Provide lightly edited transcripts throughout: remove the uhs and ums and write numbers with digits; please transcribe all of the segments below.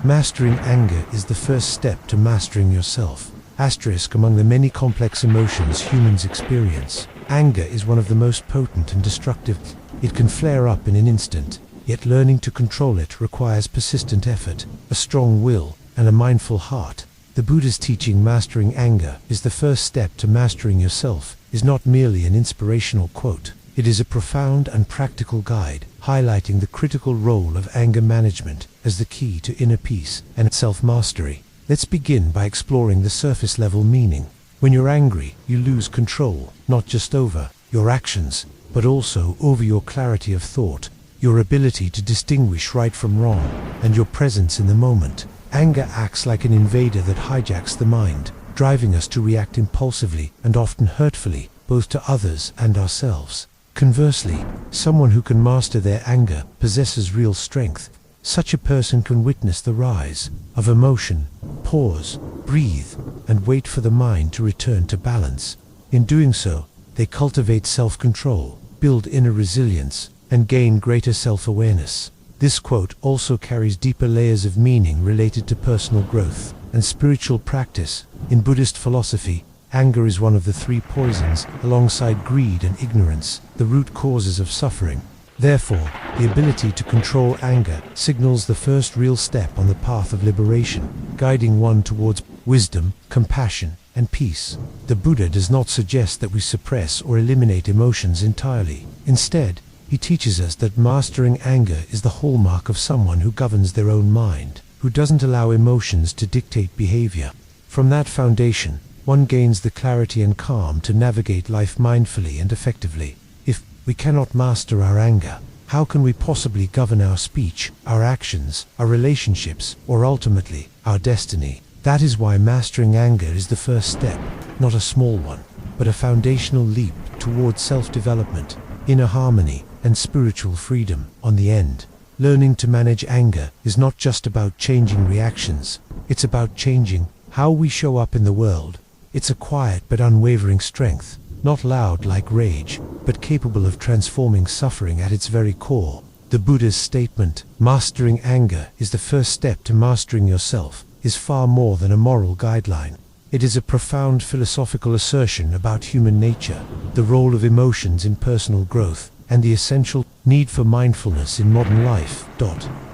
Mastering anger is the first step to mastering yourself. Asterisk among the many complex emotions humans experience, anger is one of the most potent and destructive. It can flare up in an instant, yet learning to control it requires persistent effort, a strong will, and a mindful heart. The Buddhist teaching mastering anger is the first step to mastering yourself is not merely an inspirational quote. It is a profound and practical guide, highlighting the critical role of anger management as the key to inner peace and self-mastery. Let's begin by exploring the surface-level meaning. When you're angry, you lose control, not just over your actions, but also over your clarity of thought, your ability to distinguish right from wrong, and your presence in the moment. Anger acts like an invader that hijacks the mind, driving us to react impulsively and often hurtfully, both to others and ourselves. Conversely, someone who can master their anger possesses real strength. Such a person can witness the rise of emotion, pause, breathe, and wait for the mind to return to balance. In doing so, they cultivate self-control, build inner resilience, and gain greater self-awareness. This quote also carries deeper layers of meaning related to personal growth and spiritual practice. In Buddhist philosophy, anger is one of the three poisons, alongside greed and ignorance, the root causes of suffering. Therefore, the ability to control anger signals the first real step on the path of liberation, guiding one towards wisdom, compassion, and peace. The Buddha does not suggest that we suppress or eliminate emotions entirely. Instead, he teaches us that mastering anger is the hallmark of someone who governs their own mind, who doesn't allow emotions to dictate behavior. From that foundation, one gains the clarity and calm to navigate life mindfully and effectively. If we cannot master our anger, how can we possibly govern our speech, our actions, our relationships, or ultimately, our destiny? That is why mastering anger is the first step, not a small one, but a foundational leap towards self-development, inner harmony, and spiritual freedom. On the end, learning to manage anger is not just about changing reactions, it's about changing how we show up in the world. It's a quiet but unwavering strength, not loud like rage, but capable of transforming suffering at its very core. The Buddha's statement, mastering anger is the first step to mastering yourself, is far more than a moral guideline. It is a profound philosophical assertion about human nature, the role of emotions in personal growth, and the essential need for mindfulness in modern life.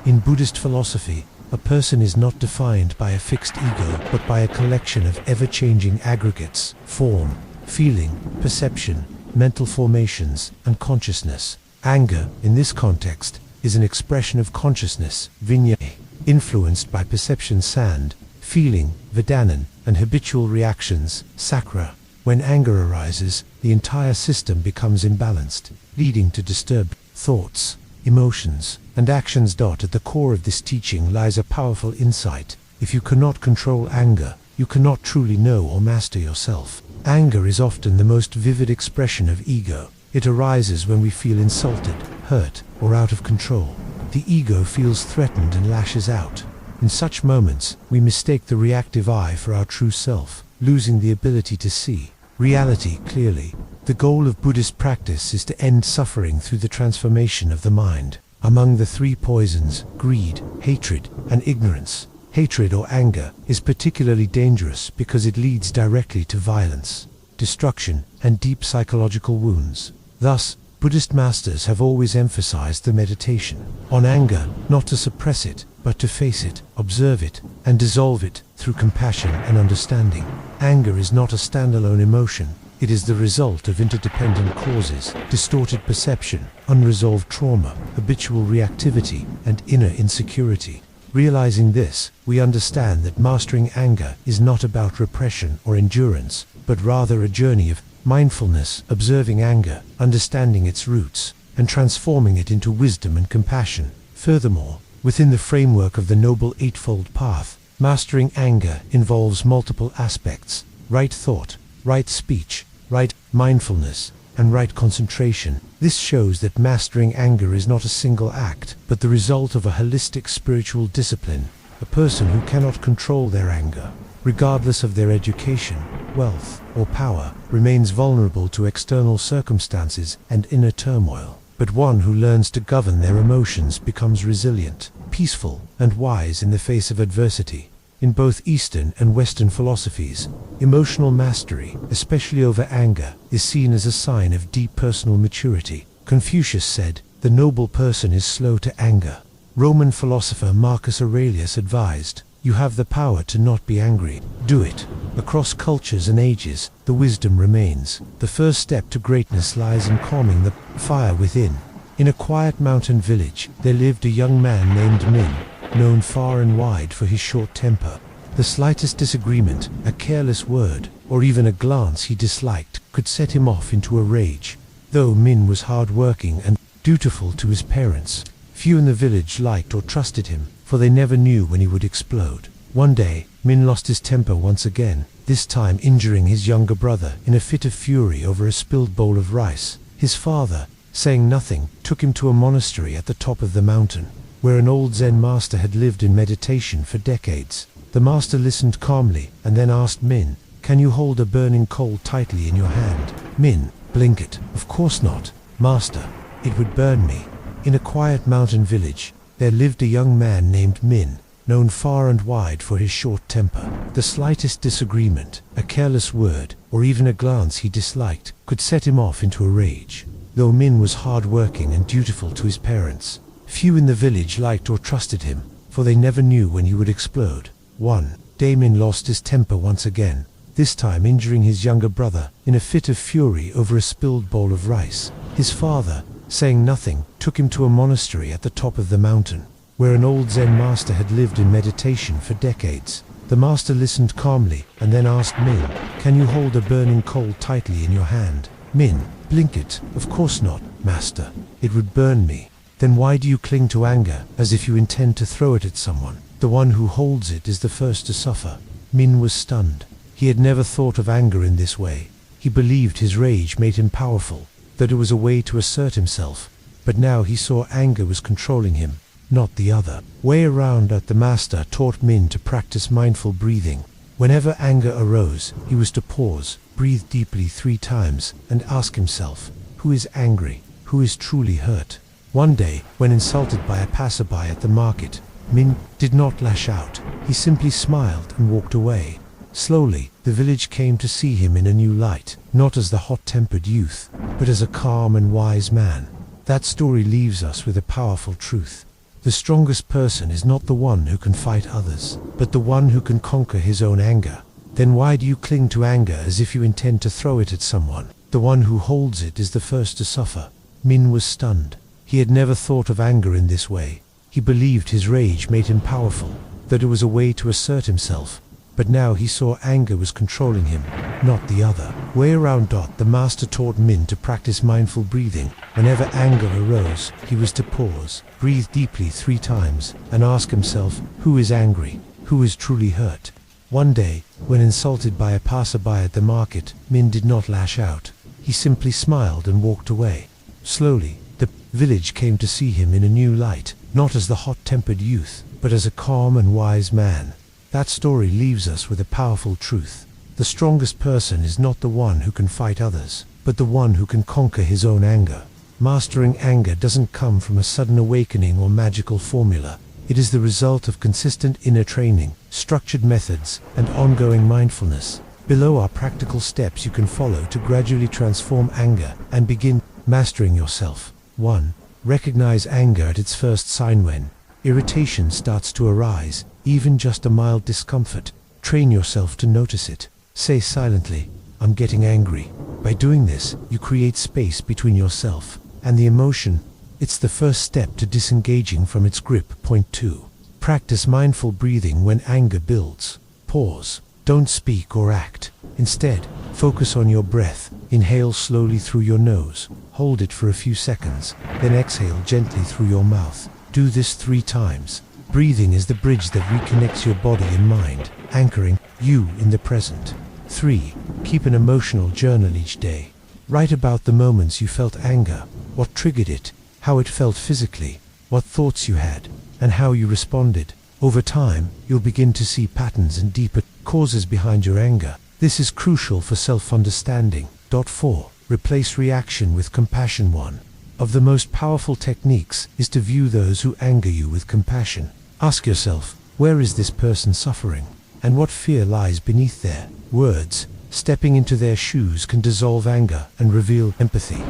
In Buddhist philosophy, a person is not defined by a fixed ego, but by a collection of ever-changing aggregates: form, feeling, perception, mental formations, and consciousness. Anger, in this context, is an expression of consciousness, vinyaya, influenced by perception, sand, feeling, vedanan, and habitual reactions, sakra. When anger arises, the entire system becomes imbalanced, leading to disturbed thoughts, emotions, and actions. At the core of this teaching lies a powerful insight. If you cannot control anger, you cannot truly know or master yourself. Anger is often the most vivid expression of ego. It arises when we feel insulted, hurt, or out of control. The ego feels threatened and lashes out. In such moments, we mistake the reactive eye for our true self, losing the ability to see reality clearly. The goal of Buddhist practice is to end suffering through the transformation of the mind. Among the three poisons, greed, hatred, and ignorance, hatred or anger is particularly dangerous because it leads directly to violence, destruction, and deep psychological wounds. Thus, Buddhist masters have always emphasized the meditation on anger, not to suppress it, but to face it, observe it, and dissolve it through compassion and understanding. Anger is not a standalone emotion. It is the result of interdependent causes, distorted perception, unresolved trauma, habitual reactivity, and inner insecurity. Realizing this, we understand that mastering anger is not about repression or endurance, but rather a journey of mindfulness, observing anger, understanding its roots, and transforming it into wisdom and compassion. Furthermore, within the framework of the Noble Eightfold Path, mastering anger involves multiple aspects: right thought, right speech, right mindfulness, and right concentration. This shows that mastering anger is not a single act, but the result of a holistic spiritual discipline. A person who cannot control their anger, regardless of their education, wealth, or power, remains vulnerable to external circumstances and inner turmoil. But one who learns to govern their emotions becomes resilient, peaceful and wise in the face of adversity. In both Eastern and Western philosophies, emotional mastery, especially over anger, is seen as a sign of deep personal maturity. Confucius said, "The noble person is slow to anger." Roman philosopher Marcus Aurelius advised, "You have the power to not be angry. Do it." Across cultures and ages, the wisdom remains. The first step to greatness lies in calming the fire within. In a quiet mountain village, there lived a young man named Min, known far and wide for his short temper. The slightest disagreement, a careless word, or even a glance he disliked, could set him off into a rage. Though Min was hard-working and dutiful to his parents, few in the village liked or trusted him, for they never knew when he would explode. One day, Min lost his temper once again, this time injuring his younger brother in a fit of fury over a spilled bowl of rice. His father, saying nothing, took him to a monastery at the top of the mountain, where an old Zen master had lived in meditation for decades. The master listened calmly and then asked Min, "Can you hold a burning coal tightly in your hand?" Min blinked. "Of course not, master. It would burn me." In a quiet mountain village, there lived a young man named Min, known far and wide for his short temper. The slightest disagreement, a careless word, or even a glance he disliked, could set him off into a rage. Though Min was hard-working and dutiful to his parents, few in the village liked or trusted him, for they never knew when he would explode. One day Min lost his temper once again, this time injuring his younger brother in a fit of fury over a spilled bowl of rice. His father, saying nothing, took him to a monastery at the top of the mountain, where an old Zen master had lived in meditation for decades. The master listened calmly and then asked Min, "Can you hold a burning coal tightly in your hand?" Min blinked. "Of course not, master. It would burn me." "Then why do you cling to anger as if you intend to throw it at someone? The one who holds it is the first to suffer." Min was stunned. He had never thought of anger in this way. He believed his rage made him powerful, that it was a way to assert himself, but now he saw anger was controlling him, not the other way around. The master taught Min to practice mindful breathing. Whenever anger arose, he was to pause, breathe deeply 3 times, and ask himself, who is angry, who is truly hurt? One day, when insulted by a passerby at the market, Min did not lash out. He simply smiled and walked away. Slowly, the village came to see him in a new light, not as the hot-tempered youth, but as a calm and wise man. That story leaves us with a powerful truth. The strongest person is not the one who can fight others, but the one who can conquer his own anger. Then why do you cling to anger as if you intend to throw it at someone? The one who holds it is the first to suffer. Min was stunned. He had never thought of anger in this way. He believed his rage made him powerful, that it was a way to assert himself, but now he saw anger was controlling him, not the other way around. The master taught Min to practice mindful breathing. Whenever anger arose, he was to pause, breathe deeply 3 times, and ask himself, who is angry, who is truly hurt? One day, when insulted by a passerby at the market, Min did not lash out. He simply smiled and walked away. Slowly, the village came to see him in a new light, not as the hot-tempered youth, but as a calm and wise man. That story leaves us with a powerful truth. The strongest person is not the one who can fight others, but the one who can conquer his own anger. Mastering anger doesn't come from a sudden awakening or magical formula. It is the result of consistent inner training, structured methods, and ongoing mindfulness. Below are practical steps you can follow to gradually transform anger and begin mastering yourself. 1. Recognize anger at its first sign. When irritation starts to arise, even just a mild discomfort, train yourself to notice it. Say silently, "I'm getting angry." By doing this, you create space between yourself and the emotion. It's the first step to disengaging from its grip. Point 2. Practice mindful breathing when anger builds. Pause. Don't speak or act. Instead, focus on your breath. Inhale slowly through your nose. Hold it for a few seconds, then exhale gently through your mouth. Do this 3 times. Breathing is the bridge that reconnects your body and mind, anchoring you in the present. 3. Keep an emotional journal each day. Write about the moments you felt anger, what triggered it, how it felt physically, what thoughts you had, and how you responded. Over time, you'll begin to see patterns and deeper causes behind your anger. This is crucial for self-understanding. 4. Replace reaction with compassion. 1. of the most powerful techniques is to view those who anger you with compassion. Ask yourself, where is this person suffering? And what fear lies beneath their words? Stepping into their shoes can dissolve anger and reveal empathy.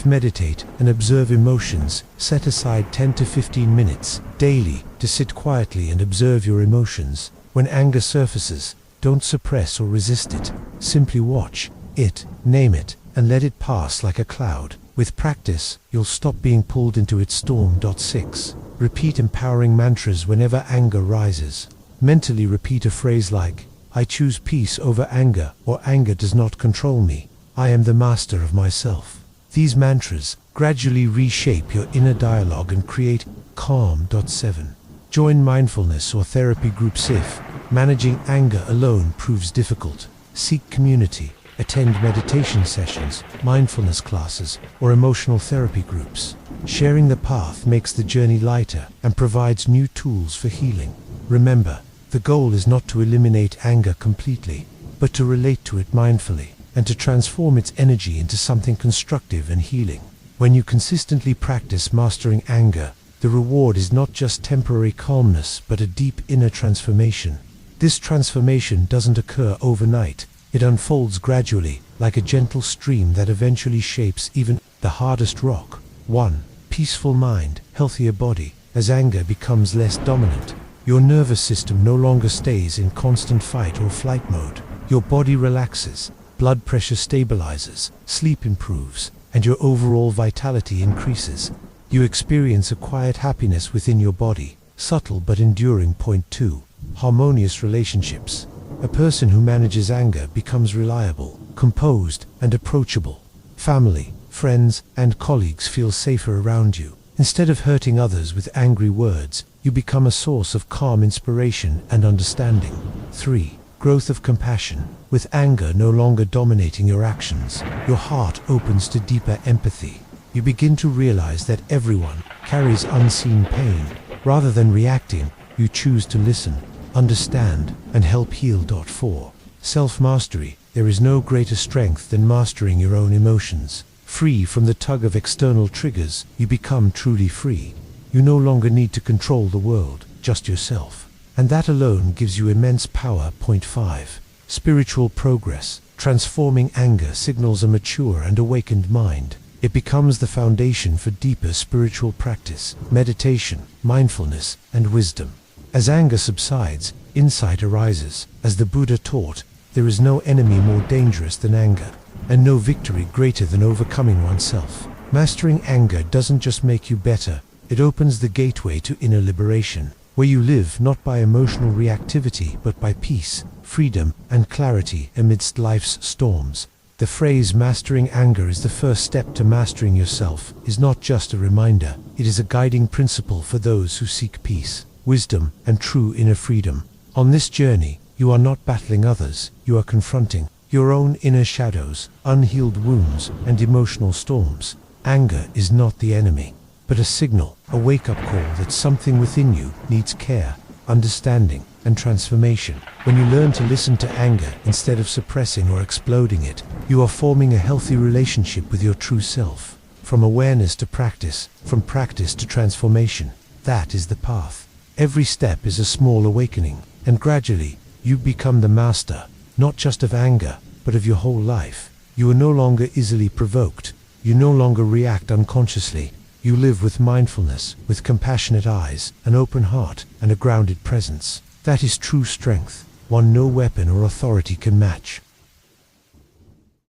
Meditate and observe emotions. Set aside 10 to 15 minutes daily to sit quietly and observe your emotions. When anger surfaces, don't suppress or resist it. Simply watch it, name it, and let it pass like a cloud. With practice, you'll stop being pulled into its storm. 6. Repeat empowering mantras whenever anger rises. Mentally repeat a phrase like, I choose peace over anger, or anger does not control me. I am the master of myself. These mantras gradually reshape your inner dialogue and create calm. 7. Join mindfulness or therapy groups if managing anger alone proves difficult. Seek community. Attend meditation sessions, mindfulness classes, or emotional therapy groups. Sharing the path makes the journey lighter and provides new tools for healing. Remember, the goal is not to eliminate anger completely, but to relate to it mindfully and to transform its energy into something constructive and healing. When you consistently practice mastering anger, the reward is not just temporary calmness, but a deep inner transformation. This transformation doesn't occur overnight. It unfolds gradually, like a gentle stream that eventually shapes even the hardest rock. 1. Peaceful mind, healthier body. As anger becomes less dominant, your nervous system no longer stays in constant fight or flight mode. Your body relaxes, blood pressure stabilizes, sleep improves, and your overall vitality increases. You experience a quiet happiness within your body, subtle but enduring. 2. Harmonious relationships. A person who manages anger becomes reliable, composed, and approachable. Family, friends, and colleagues feel safer around you. Instead of hurting others with angry words, you become a source of calm inspiration and understanding. 3. Growth of compassion. With anger no longer dominating your actions, your heart opens to deeper empathy. You begin to realize that everyone carries unseen pain. Rather than reacting, you choose to listen, understand, and help heal. 4. Self-mastery. There is no greater strength than mastering your own emotions. Free from the tug of external triggers, you become truly free. You no longer need to control the world, just yourself. And that alone gives you immense power. 5. Spiritual progress. Transforming anger signals a mature and awakened mind. It becomes the foundation for deeper spiritual practice, meditation, mindfulness, and wisdom. As anger subsides, insight arises. As the Buddha taught, there is no enemy more dangerous than anger, and no victory greater than overcoming oneself. Mastering anger doesn't just make you better, it opens the gateway to inner liberation, where you live not by emotional reactivity but by peace, freedom, and clarity amidst life's storms. The phrase mastering anger is the first step to mastering yourself is not just a reminder, it is a guiding principle for those who seek peace, wisdom, and true inner freedom. On this journey, you are not battling others, you are confronting your own inner shadows, unhealed wounds, and emotional storms. Anger is not the enemy, but a signal, a wake-up call that something within you needs care, understanding, and transformation. When you learn to listen to anger instead of suppressing or exploding it, you are forming a healthy relationship with your true self. From awareness to practice, from practice to transformation, that is the path. Every step is a small awakening, and gradually, you become the master, not just of anger, but of your whole life. You are no longer easily provoked. You no longer react unconsciously. You live with mindfulness, with compassionate eyes, an open heart, and a grounded presence. That is true strength, one no weapon or authority can match.